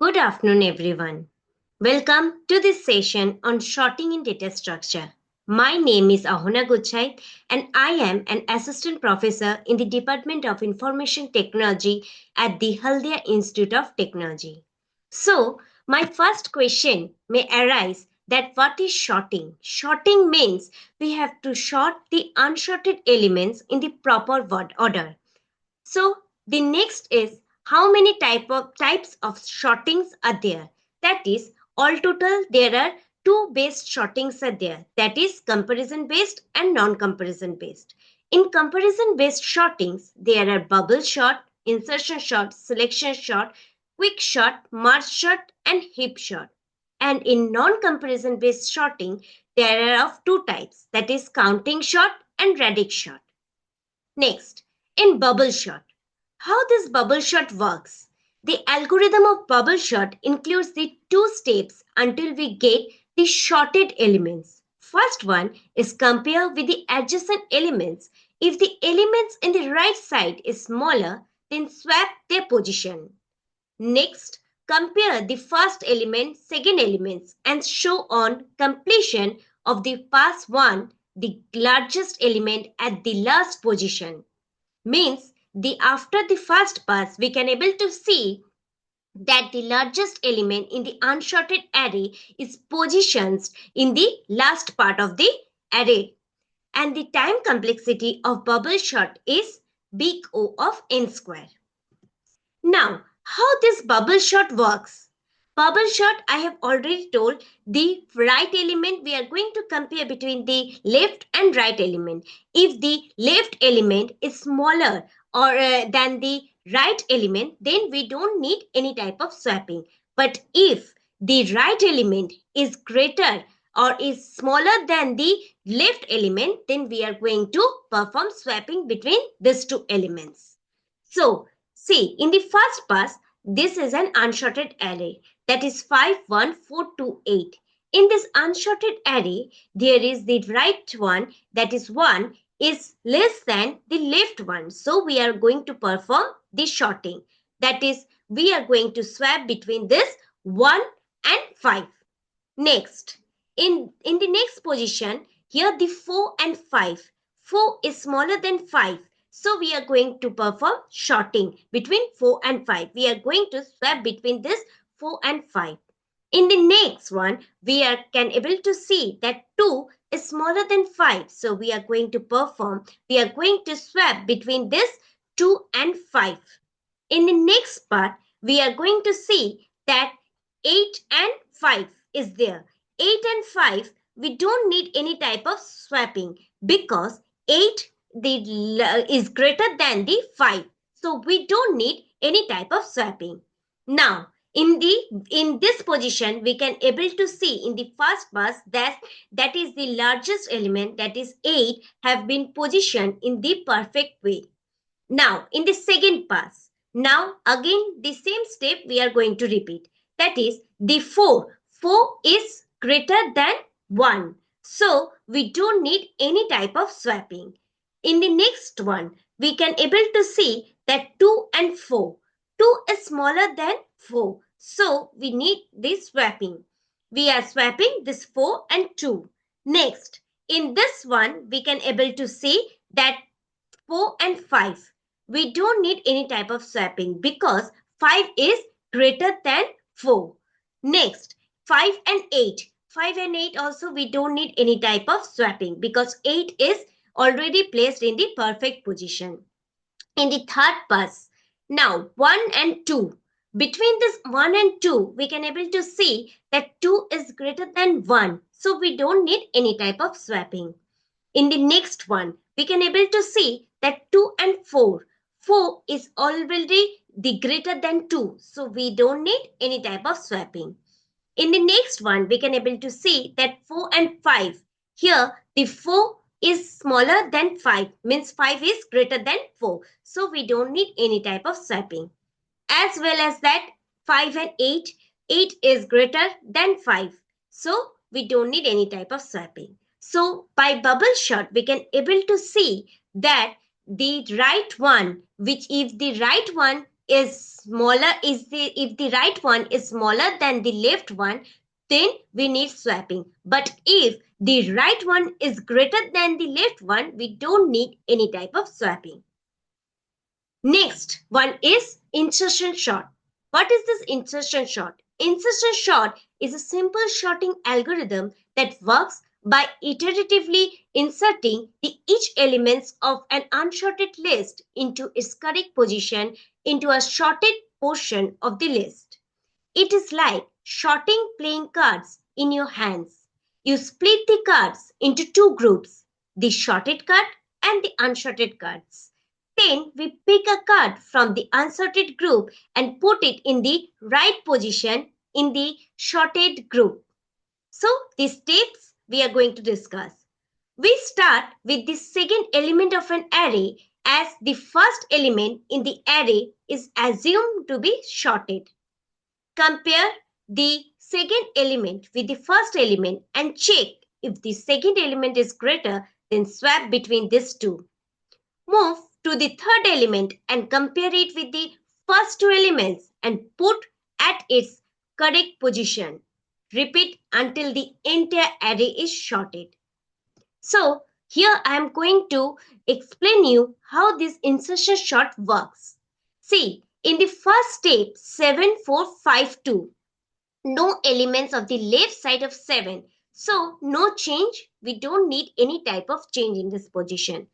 Good afternoon, everyone. Welcome to this session on sorting in data structure. My name is Ahana Guchhait, and I am an assistant professor in the Department of Information Technology at the Haldia Institute of Technology. So, my first question may arise that what is sorting? Sorting means we have to sort the unsorted elements in the proper order. So the next is how many types of shortings are there. That is, all total there are two based shortings are there. That is comparison based and non-comparison based. In comparison based shortings, there are bubble sort, insertion sort, selection sort, quick sort, merge sort, and heap sort. And in non-comparison based sorting, there are of two types. That is counting sort and radix sort. Next, in bubble sort. How this bubble sort works? The algorithm of bubble sort includes the two steps until we get the sorted elements. First one is compare with the adjacent elements. If the elements in the right side is smaller, then swap their position. Next, compare the first element, second elements and show on completion of the pass one the largest element at the last position. Means the after the first pass we can able to see that the largest element in the unsorted array is positioned in the last part of the array, and the time complexity of bubble sort is big O of n square. Now, how this bubble sort works? Bubble sort, I have already told, the right element we are going to compare between the left and right element. If the left element is smaller or than the right element, then we don't need any type of swapping. But if the right element is greater or is smaller than the left element, then we are going to perform swapping between these two elements. So, see, in the first pass, this is an unsorted array, that is 51428. In this unsorted array, there is the right one, that is 1, is less than the left one. So we are going to perform the sorting. That is, we are going to swap between this 1 and 5. Next, in the next position, here the 4 and 5. 4 is smaller than 5. So we are going to perform sorting between 4 and 5. We are going to swap between this 4 and 5. In the next one, we are can able to see that 2 is smaller than 5. So we are going to swap between this 2 and 5. In the next part, we are going to see that 8 and 5 is there. 8 and 5, we don't need any type of swapping because 8 is greater than the 5. So we don't need any type of swapping. Now, in this position, we can able to see in the first pass that is the largest element, that is 8, have been positioned in the perfect way. Now, in the second pass, now again the same step we are going to repeat. That is the 4. 4 is greater than 1. So we don't need any type of swapping. In the next one, we can able to see that 2 and 4. 2 is smaller than 4. So we need this swapping. We are swapping this 4 and 2. Next, in this one, we can able to see that 4 and 5. We don't need any type of swapping because 5 is greater than 4. Next, 5 and 8. 5 and 8 also we don't need any type of swapping because 8 is already placed in the perfect position. In the third pass, now 1 and 2. Between this 1 and 2, we can able to see that 2 is greater than 1. So we don't need any type of swapping. In the next one, we can able to see that 2 and 4. 4 is already the greater than 2. So we don't need any type of swapping. In the next one, we can able to see that 4 and 5. Here, the 4 is smaller than 5. Means 5 is greater than 4. So we don't need any type of swapping. As well as that 5 and 8. 8 is greater than 5. So we don't need any type of swapping. So by bubble sort, we can able to see that the right one, which if the right one is if the right one is smaller than the left one, then we need swapping. But if the right one is greater than the left one, we don't need any type of swapping. Next one is insertion sort. What is this insertion sort? Insertion sort is a simple sorting algorithm that works by iteratively inserting the each elements of an unsorted list into its correct position into a sorted portion of the list. It is like sorting playing cards in your hands. You split the cards into two groups, the sorted card and the unsorted cards. Then we pick a card from the unsorted group and put it in the right position in the sorted group. So, the steps we are going to discuss. We start with the second element of an array as the first element in the array is assumed to be sorted. Compare the second element with the first element and check if the second element is greater, then swap between these two. Move to the third element and compare it with the first two elements and put at its correct position. Repeat until the entire array is sorted. So here I am going to explain you how this insertion sort works. See, in the first step 7452, no elements of the left side of 7. So no change. We don't need any type of change in this position.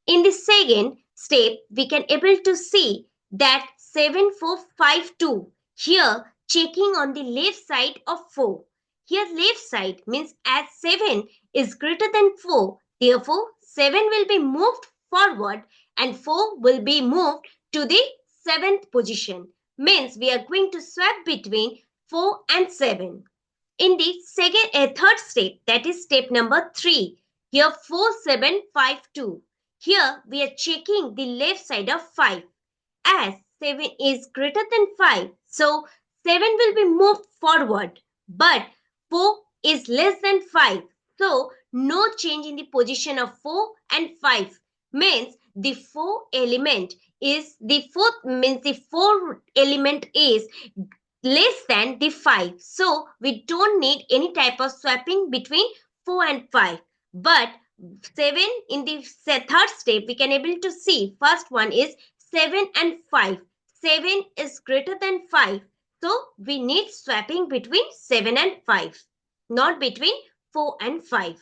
In the second step, we can able to see that 7452 here checking on the left side of 4. Here left side means as 7 is greater than 4. Therefore, 7 will be moved forward and 4 will be moved to the 7th position. Means we are going to swap between 4 and 7. In the third step, that is step number 3, here 4752. Here we are checking the left side of 5 as 7 is greater than 5. So 7 will be moved forward, but 4 is less than 5. So no change in the position of 4 and 5 means the 4 element is the fourth means the 4 element is less than the 5. So we don't need any type of swapping between 4 and 5. But 7 in the third step we can able to see first one is 7 and 5. 7 is greater than 5. So we need swapping between 7 and 5, not between 4 and 5.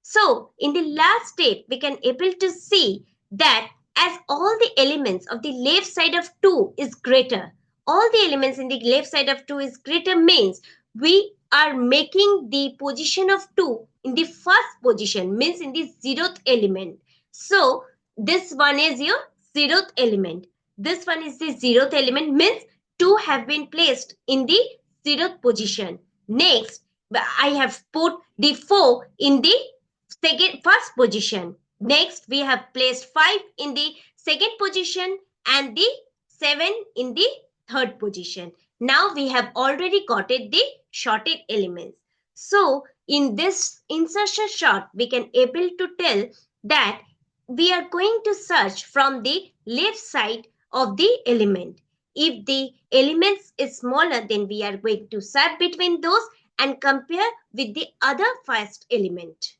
So in the last step we can able to see that as all the elements of the left side of 2 is greater, all the elements in the left side of 2 is greater means we are making the position of 2 in the first position means in the 0th element. So this one is your 0th element. This one is the 0th element means 2 have been placed in the 0th position. Next, I have put the 4 in the first position. Next, we have placed 5 in the second position and the 7 in the third position. Now we have already got it the sorted elements. So in this insertion sort, we can able to tell that we are going to search from the left side of the element. If the elements is smaller, then we are going to swap between those and compare with the other first element.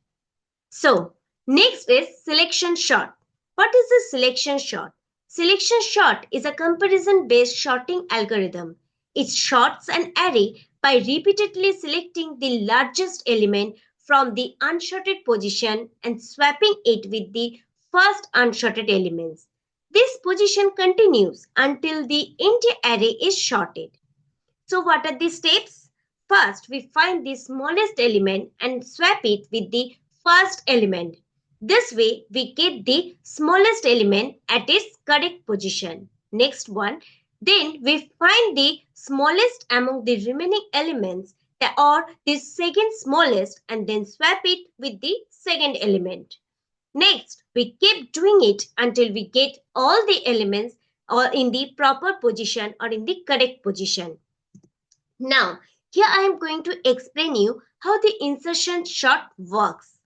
So next is selection sort. What is the selection sort? Selection sort is a comparison-based sorting algorithm. It sorts an array by repeatedly selecting the largest element from the unsorted position and swapping it with the first unsorted elements. This position continues until the entire array is sorted. So what are the steps? First, we find the smallest element and swap it with the first element. This way, we get the smallest element at its correct position. Next one, then we find the smallest among the remaining elements or the second smallest and then swap it with the second element. Next, we keep doing it until we get all the elements or in the proper position or in the correct position. Now, here I am going to explain you how the insertion sort works.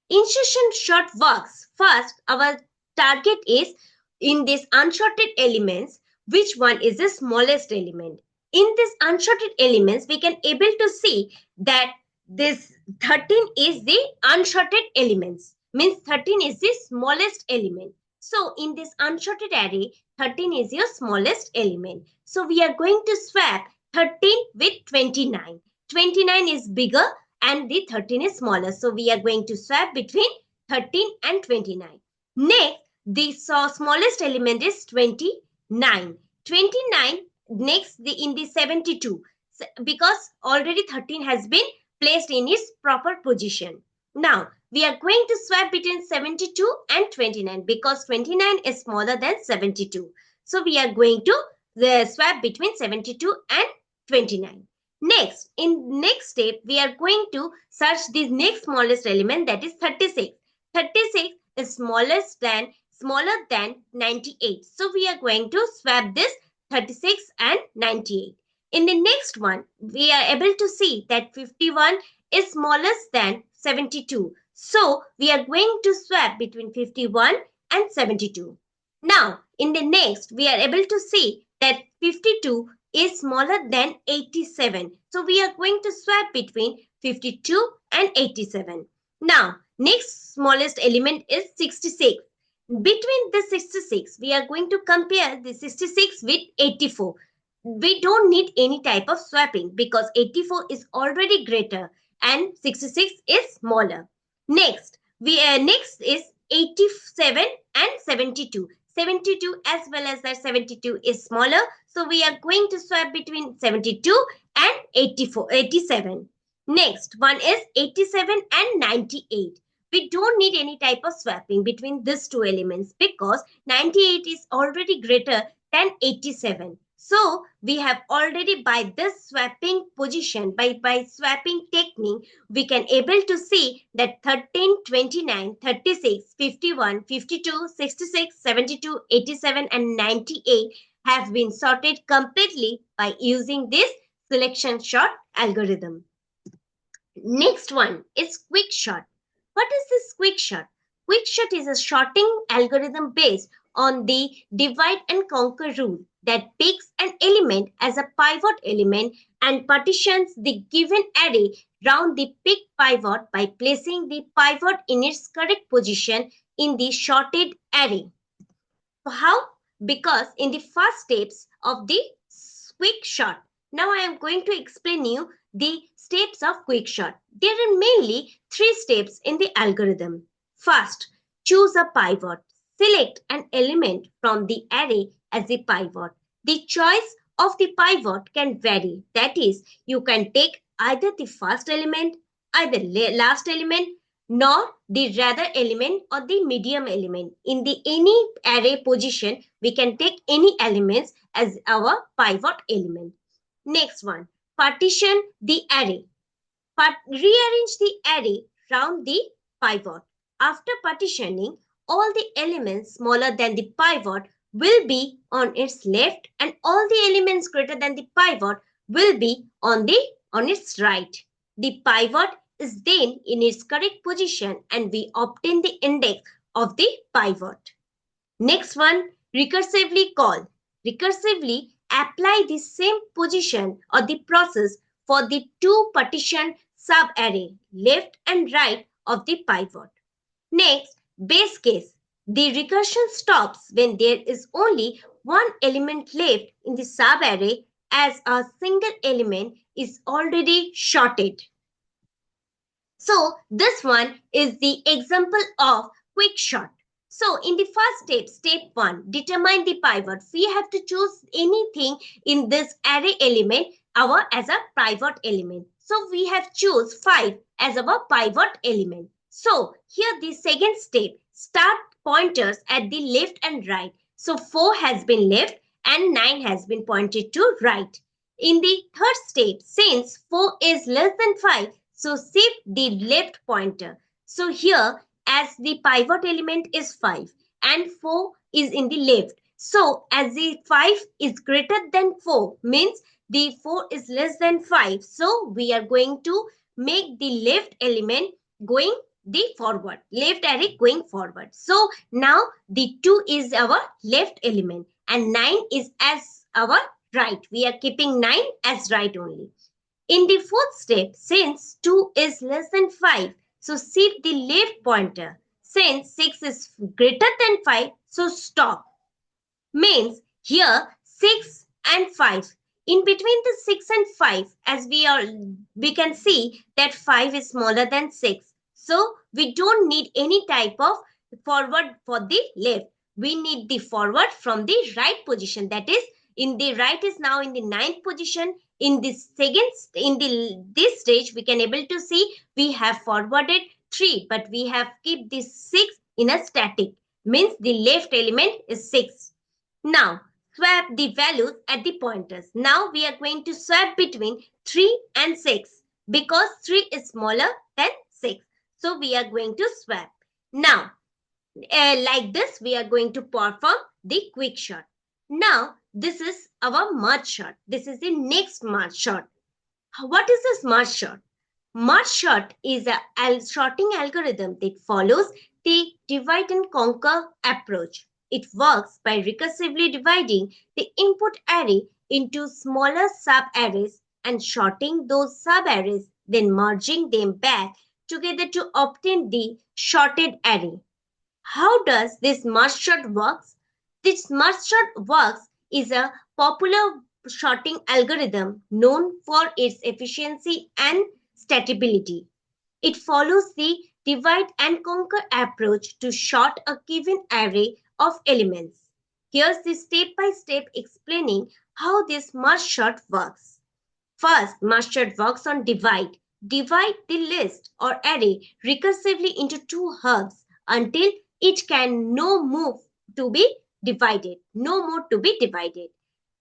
Insertion sort works. First, our target is in these unsorted elements, which one is the smallest element. In this unsorted elements, we can able to see that this 13 is the unsorted elements, means 13 is the smallest element. So in this unsorted array, 13 is your smallest element. So we are going to swap 13 with 29. 29 is bigger and the 13 is smaller. So we are going to swap between 13 and 29. Next, the smallest element is 29. 29 next in the 72, because already 13 has been placed in its proper position. Now we are going to swap between 72 and 29 because 29 is smaller than 72. So we are going to swap between 72 and 29. Next, in next step, we are going to search the next smallest element, that is 36. 36 is smaller than 98. So we are going to swap this 36 and 98. In the next one, we are able to see that 51 is smallest than 72. So we are going to swap between 51 and 72. Now, in the next, we are able to see that 52 is smaller than 87. So we are going to swap between 52 and 87. Now, next smallest element is 66. Between the 66, we are going to compare the 66 with 84. We don't need any type of swapping because 84 is already greater and 66 is smaller. Next, next is 87 and 72. 72 as well as that 72 is smaller. So we are going to swap between 72 and 87. Next one is 87 and 98. We don't need any type of swapping between these two elements because 98 is already greater than 87. So we have already, by this swapping position, by swapping technique, we can able to see that 13, 29, 36, 51, 52, 66, 72, 87 and 98 have been sorted completely by using this selection sort algorithm. Next one is quick sort. What is this quick sort? Quick sort is a sorting algorithm based on the divide and conquer rule that picks an element as a pivot element and partitions the given array round the picked pivot by placing the pivot in its correct position in the sorted array. How? Because in the first steps of the quick sort. Now I am going to explain you the steps of quick sort. There are mainly three steps in the algorithm. First, choose a pivot. Select an element from the array as a pivot. The choice of the pivot can vary. That is, you can take either the first element, either last element, nor the rather element or the medium element. In the any array position, we can take any elements as our pivot element. Next one, partition the array. Rearrange the array round the pivot. After partitioning, all the elements smaller than the pivot will be on its left and all the elements greater than the pivot will be on its right. The pivot is then in its correct position and we obtain the index of the pivot. Next one, recursively call. Recursively apply the same position or the process for the two partition subarray left and right of the pivot. Next, base case. The recursion stops when there is only one element left in the subarray as a single element is already sorted. So this one is the example of quick sort. So in the first step, step 1, determine the pivot. We have to choose anything in this array element as a pivot element. So we have choose 5 as our pivot element. So here the second step, start pointers at the left and right. So 4 has been left and 9 has been pointed to right. In the third step, since 4 is less than 5, so shift the left pointer. So here as the pivot element is 5 and 4 is in the left. So as the 5 is greater than 4 means the 4 is less than 5. So we are going to make the left element going the forward, left array going forward. So now the 2 is our left element and 9 is as our right. We are keeping 9 as right only. In the fourth step, since 2 is less than 5, so shift the left pointer. Since 6 is greater than 5, so stop. Means here 6 and 5. In between the 6 and 5, as we can see that 5 is smaller than 6. So we don't need any type of forward for the left. We need the forward from the right position. That is, in the right is now in the ninth position. In this stage, we can able to see we have forwarded 3, but we have keep this 6 in a static. Means the left element is 6. Now, swap the values at the pointers. Now, we are going to swap between 3 and 6 because 3 is smaller than 6. So, we are going to swap. Now, like this, we are going to perform the quick shot. Now, this is our merge shot. This is the next merge shot. What is this merge shot? Merge shot is a sorting algorithm that follows the divide and conquer approach. It works by recursively dividing the input array into smaller sub-arrays and sorting those sub-arrays, then merging them back together to obtain the sorted array. How does this merge sort works? This merge sort works is a popular sorting algorithm known for its efficiency and stability. It follows the divide and conquer approach to sort a given array of elements. Here's the step-by-step explaining how this merge sort works. First, merge sort works on divide. Divide the list or array recursively into two halves until each can no more to be divided.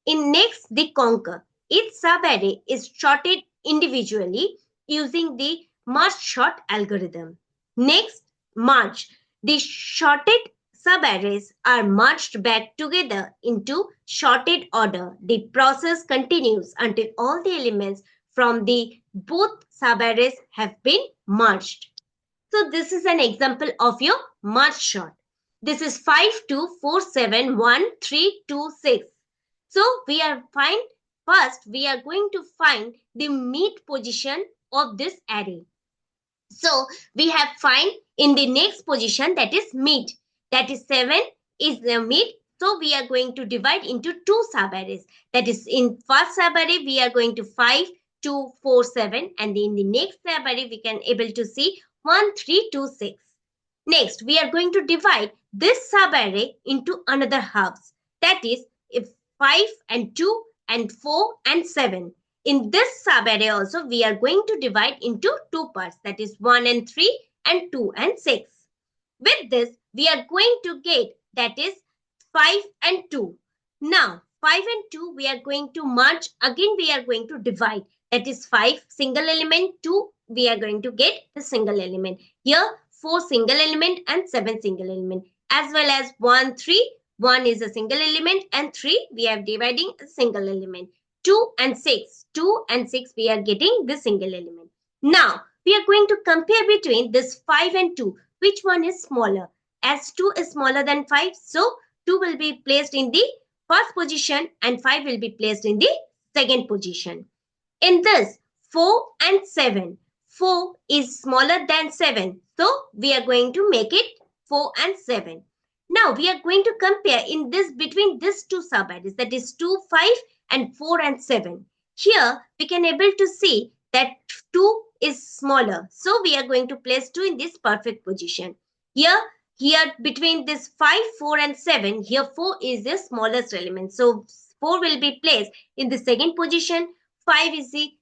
In next, the conquer. Each subarray is sorted individually using the merge sort algorithm. Next, merge. The sorted subarrays are merged back together into sorted order. The process continues until all the elements from the both subarrays have been merged. So this is an example of your merge sort. This is 52471326. So we are going to find the mid position of this array. So we have find in the next position, that is mid. That is 7 is the mid. So we are going to divide into two subarrays. That is, in first subarray we are going to 5, 2, 4, 7, and in the next subarray we can able to see 1, 3, 2, 6. Next, we are going to divide this subarray into another halves. That is, if 5 and 2 and 4 and 7. In this subarray also, we are going to divide into two parts. That is 1 and 3 and 2 and 6. With this, we are going to get, that is 5 and 2. Now, 5 and 2 we are going to merge. Again, we are going to divide. That is 5 single element, 2 we are going to get the single element. Here 4 single element and 7 single element, as well as 1, 3. 1 is a single element and 3 we are dividing a single element. 2 and 6. 2 and 6 we are getting the single element. Now we are going to compare between this 5 and 2. Which one is smaller? As 2 is smaller than 5, so 2 will be placed in the first position and 5 will be placed in the second position. In this 4 and 7. 4 is smaller than 7. So we are going to make it 4 and 7. Now we are going to compare in this between these two subarrays, that is 2, 5 and 4 and 7. Here we can able to see that 2 is smaller. So we are going to place 2 in this perfect position. Here between this 5, 4 and 7, here 4 is the smallest element. So 4 will be placed in the second position. 5 is the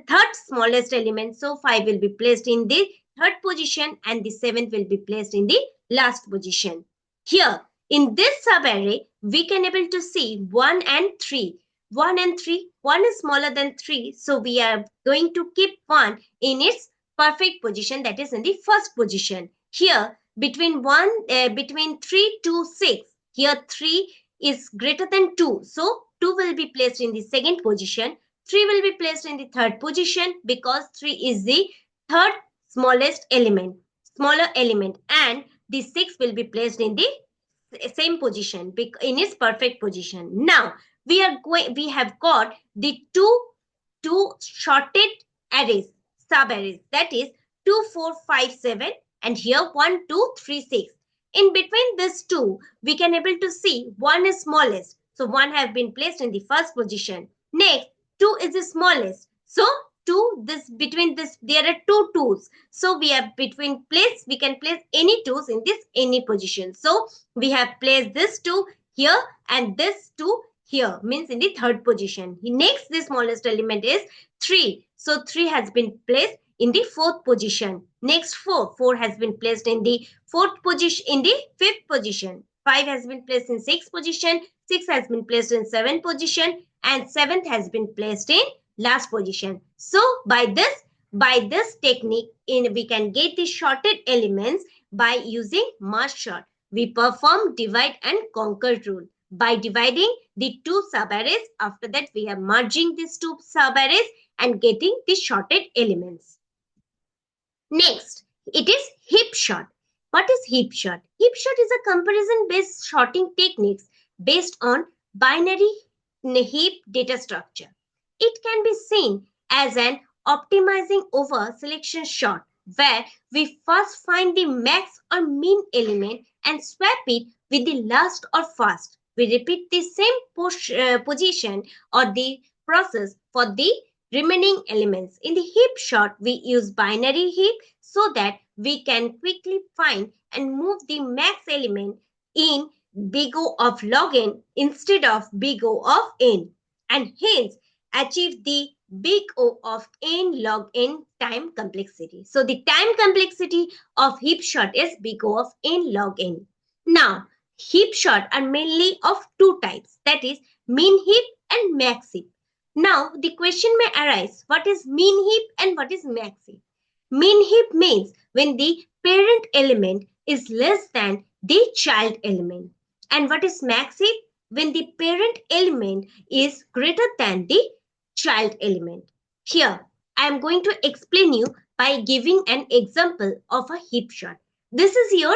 third smallest element. So 5 will be placed in the third position and the 7th will be placed in the last position. Here in this subarray, we can able to see 1 and 3. 1 and 3. 1 is smaller than 3. So we are going to keep 1 in its perfect position, that is in the first position. Here between 3 to 6. Here 3 is greater than 2. So 2 will be placed in the second position. 3 will be placed in the third position because 3 is the third smaller element, and the 6 will be placed in the same position in its perfect position. Now we have got the two shorted arrays, sub arrays, that is 2 4 5 7, and here 1 2 3 6. In between these two we can able to see one is smallest, so one have been placed in the first position. Next, 2 is the smallest, so 2, this between this there are two twos, so we have between place, we can place any twos in this any position. So we have placed this two here and this two here, means in the third position. Next, the smallest element is 3, so 3 has been placed in the fourth position. Next, 4 has been placed in the fourth position, in the fifth position. 5 has been placed in sixth position, 6 has been placed in seventh position, and seventh has been placed in last position. So by this technique, we can get the shorted elements by using merge sort. We perform divide and conquer rule by dividing the two subarrays. After that, we are merging these two subarrays and getting the shorted elements. Next, it is heap sort. What is heap sort? Heap sort is a comparison-based sorting techniques based on binary heap data structure. It can be seen as an optimizing over selection sort, where we first find the max or min element and swap it with the last or first. We repeat the same position or the process for the remaining elements. In the heap sort, we use binary heap so that we can quickly find and move the max element in big O of log n instead of big O of n, and hence achieve the big O of n log n time complexity. So the time complexity of heap sort is big O of n log n. Now, heap sort are mainly of two types, that is min heap and max heap. Now, the question may arise, what is min heap and what is max heap? Min heap means when the parent element is less than the child element. And what is max heap? When the parent element is greater than the child element. Here, I am going to explain you by giving an example of a heap sort. This is your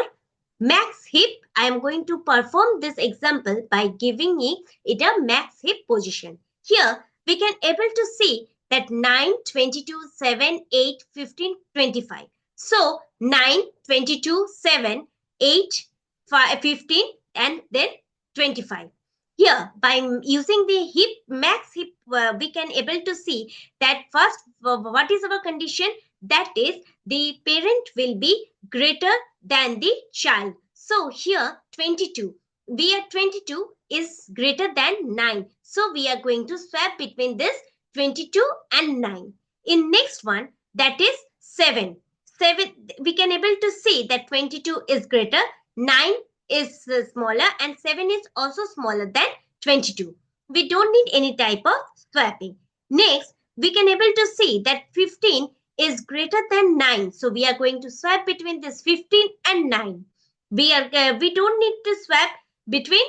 max heap. I am going to perform this example by giving it a max heap position. Here, we can able to see that 9, 22, 7, 8, 15, 25. So 9, 22, 7, 8, 5, 15, and then 25. Here, by using the heap max heap, we can able to see that first, what is our condition? That is, the parent will be greater than the child. So here 22, we are 22 is greater than 9. So we are going to swap between this 22 and 9. In next one, that is 7. 7, we can able to see that 22 is greater, 9 is smaller, and 7 is also smaller than 22. We don't need any type of swapping. Next, we can able to see that 15 is greater than 9. So we are going to swap between this 15 and 9. We don't need to swap between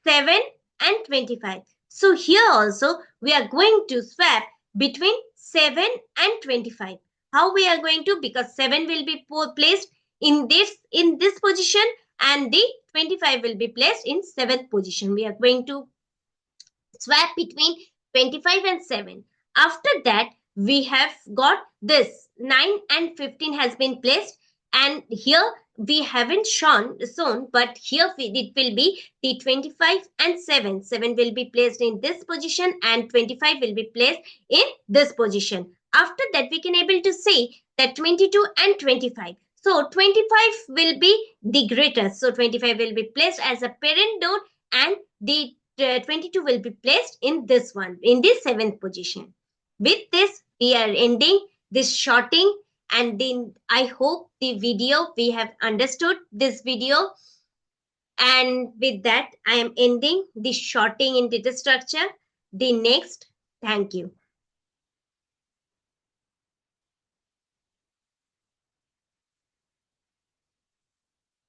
7 and 25. So here also we are going to swap between 7 and 25. How we are going to? Because 7 will be placed in this position and the 25 will be placed in 7th position. We are going to swap between 25 and 7. After that, we have got this 9 and 15 has been placed, and here we haven't shown, but here it will be the 25 and 7. 7 will be placed in this position and 25 will be placed in this position. After that, we can able to see that 22 and 25. So 25 will be the greatest. So 25 will be placed as a parent node, and the 22 will be placed in this one, in the 7th position. With this, we are ending this sorting, and then I hope the video we have understood this video. And with that, I am ending the sorting in data structure. The next, thank you.